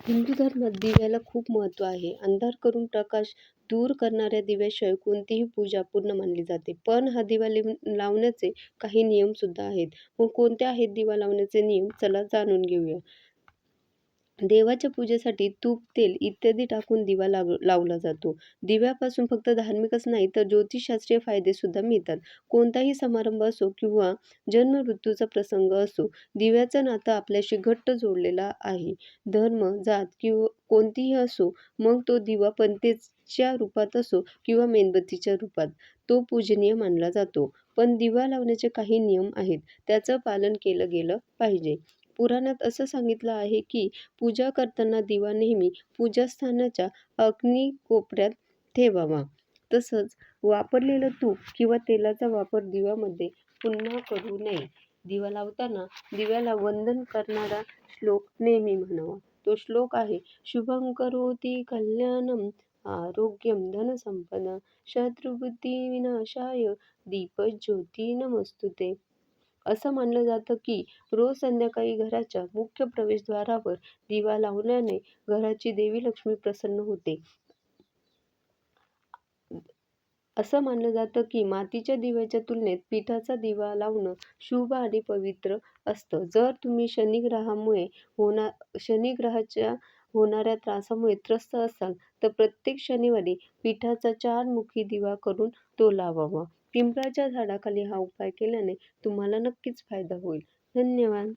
हिंदू धर्मात दिव्याला खूप महत्त्व आहे. अंधार करून प्रकाश दूर करणाऱ्या दिव्याशिवाय कोणतीही पूजा अपूर्ण मानली जाते. पण हा दिवा लावण्याचे काही नियम सुद्धा आहेत. मग कोणते आहेत दिवा लावण्याचे नियम? चला जाणून घेऊया. देवाच्या पूजेसाठी तूप, तेल इत्यादी टाकून दिवा लावला जातो. दिव्यापासून फक्त धार्मिकच नाही तर ज्योतिषशास्त्रीय फायदे सुद्धा मिळतात. कोणताही समारंभ असो किंवा जन्म-मृत्यूचा प्रसंग असो, दिव्याचं नातं आपल्याशी घट्ट जोडलेला आहे. धर्म, जात किंवा कोणतीही असो, मग तो दिवा पणतीच्या रूपात असो किंवा मेणबत्तीच्या रूपात, तो पूजनीय मानला जातो. पण दिवा लावण्याचे काही नियम आहेत, त्याचं पालन केलं गेलं पाहिजे. पुराणात असं सांगितलं आहे की पूजा करताना दिवा नेहमी पूजास्थानाच्या अग्नी कोपऱ्यात ठेवावा. तसंच वापरलेलं तूप किंवा तेलाचा वापर दिव्यामध्ये पुन्हा करू नये. दिवा लावताना दिव्याला वंदन करणारा श्लोक नेहमी म्हणावा. तो श्लोक आहे, शुभं करोति कल्याणं आरोग्यं धनसंपदा शत्रुबुद्धी विनाशाय दीपज्योती नमोस्तुते. असं मानलं जातं की रोज संध्याकाळी घराच्या मुख्य प्रवेशद्वारावर दिवा लावल्याने घराची देवी लक्ष्मी प्रसन्न होते. असं मानलं जातं की मातीच्या दिव्याच्या तुलनेत पिठाचा दिवा लावणं शुभ आणि पवित्र असतं. जर तुम्ही शनिग्रहाच्या होणाऱ्या त्रासामुळे त्रस्त असाल तर प्रत्येक शनिवारी पिठाचा 4 मुखी दिवा करून तो लावावा. पिंपळाच्या झाडाखाली हा उपाय केल्याने तुम्हाला नक्कीच फायदा होईल. धन्यवाद.